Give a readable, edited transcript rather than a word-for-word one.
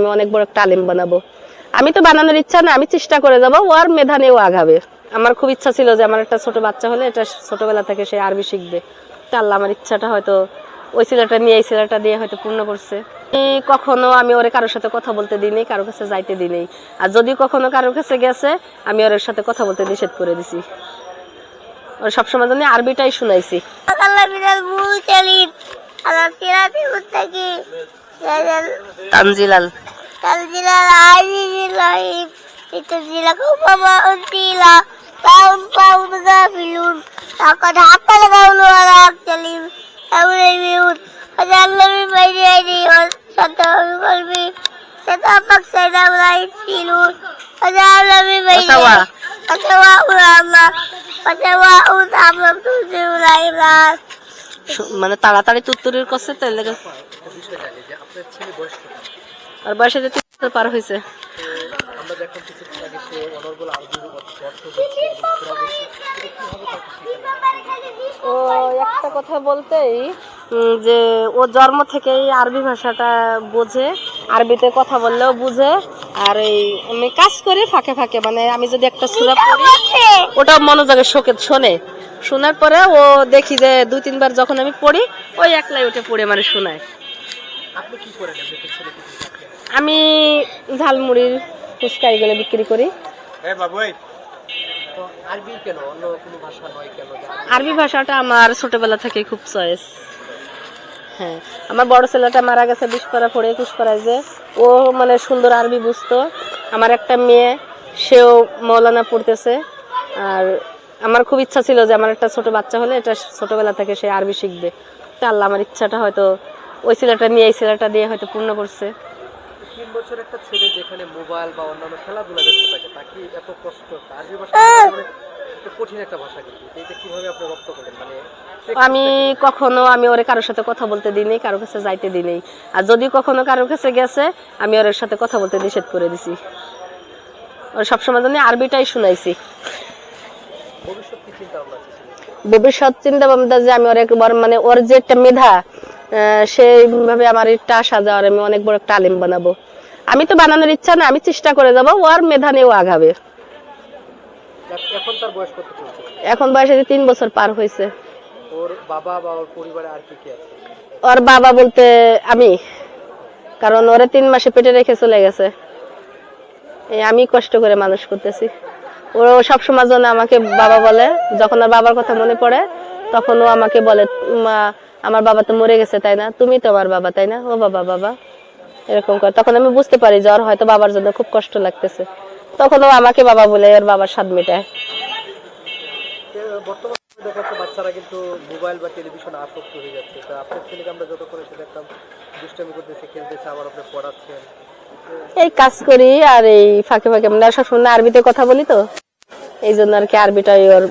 আমি অনেক বড় একটা আলেম বানাবো। আমি তো বানানোর ইচ্ছা না, আমি চেষ্টা করে যাবো, ওর মেধা নিয়েও আগাবে। আমার খুব ইচ্ছা ছিল যে আমার একটা ছোট বাচ্চা হলে এটা ছোটবেলা থেকে সে আরবি শিখবে। তা আল্লাহ আমার ইচ্ছাটা হয়তো ওই ছেলেটা নিয়ে এই ছেলেটা দিয়ে হয়তো পূর্ণ করছে। কখনো আমি ওরে কারোর সাথে কথা বলতে দিই নেই, কারোর কাছে যাইতে দিই নেই। আর যদি কখনো কারোর কাছে গেছে আমি ওর সাথে কথা বলতে নিষেধ করে দিছি। ওর সবসময় জন্য আরবিটাই শুনাইছি। তানজিলাল Tanzilal azizillahim litunzilaka wama untila tahun gafilun laqad haqqal qawlu ala aktalim amriyun fajalla min bayni aydihim wa saddahu min qalbi sadafak sadamlahin filun fajalla min bayni fatawa'un amma fatawa'un amma tunzilahim las মানে তাড়াতাড়ি তুত্তুরির করছে তাই লাগে। আর বয়সে যে 3 বছর পার হয়েছে। ও একটা কথা বলতেই যে ও জন্ম থেকেই আরবি ভাষাটা বোঝে, আরবিতে কথা বললেও বুঝে। আর এই আমি কাজ করি ফাঁকে ফাঁকে, মানে আমি যদি একটা সূরা পড়ি ওটা মনোযোগে শোনে। শোনার পরে ও দেখি যে 2-3 বার যখন আমি পড়ি ওই একলাই ওটা পড়ে মানে শোনায়। আমি ঝালমুড়ির ফুচকা এগুলো বিক্রি করি। আরবি ভাষাটা আমার ছোটবেলা থেকে খুব চয়েস। হ্যাঁ, আমার বড় ছেলেটা মারা গেছে 20 পারা পড়ে 21 পারায়, যে ও মানে সুন্দর আরবি বুঝতো। আমার একটা মেয়ে, সেও মৌলানা পড়তেছে। আর আমার খুব ইচ্ছা ছিল যে আমার একটা ছোট বাচ্চা হলে এটা ছোটবেলা থেকে সে আরবি শিখবে। তা আল্লাহ আমার ইচ্ছাটা হয়তো ওই ছেলেটা নিয়ে এই ছেলেটা দিয়ে হয়তো পূর্ণ করছে। 3 বছর একটা ছেলে যেখানে মোবাইল বা অন্যান্য খেলাধুলা ব্যস্ত থাকে, তাকে এত কষ্ট, আরবি ভাষা একটা কঠিন একটা ভাষা, কিন্তু এটা কিভাবে আপনি রপ্ত করেন? মানে আমি কখনো আমি ওরে কারোর সাথে কথা বলতে দিই নেই, কারোর কাছে যাইতে দিই নেই। আর যদি কখনো কারোর কাছে গেছে আমি ওর সাথে কথা বলতে নিষেধ করে দিছি। ওর সবসময় জন্য আরবিটাই শুনাইছি। ভবিষ্যৎ চিন্তা ভাবনা যে আমি ওর একবার মানে ওর যে একটা মেধা, সেইভাবে আমার একটা আশা যে আমি অনেক বড় একটা আলেম বানাবো। আমি তো বানানোর ইচ্ছা না, আমি চেষ্টা করে যাবো, ওর মেধা নিয়েও আগাবে। এখন তার বয়স কত চলছে? এখন বয়স 3 বছর পার হয়েছে। ওর বাবা বা ওর পরিবারে আর কি কি আছে? ওর বাবা বলতে আমি, কারণ ওরে 3 মাসে পেটে রেখে চলে গেছে। আমি কষ্ট করে মানুষ করতেছি। ও সবসময় জন্য আমাকে বাবা বলে, যখন ওর বাবার কথা মনে পড়ে তখন ও আমাকে বলে, আমার বাবা তো মরে গেছে তাই না, তুমি তো আমার বাবা তাই না, ও বাবা বাবা এরকম করে। তখন আমি বুঝতে পারি যে ওর হয়তো বাবার জন্য খুব কষ্ট লাগতেছে। তখন ও আমাকে বাবা বলে ওর বাবার স্বাদ মেটায়। বর্তমানে দেখা যাচ্ছে বাচ্চারা কিন্তু মোবাইল বা টেলিভিশন আসক্ত হয়ে যাচ্ছে। তা আপনার ছেলেকে আমরা যত করে সেটা একটা দুষ্টামি করতেছে, খেলতেছে, আবার আপনি পড়াচ্ছেন। এই কাজ করি আর এই ফাঁকে ফাঁকে আমরা সবসময় আরবিতে কথা বলি, তো এই জন্য আর কি আরবিটাই ওর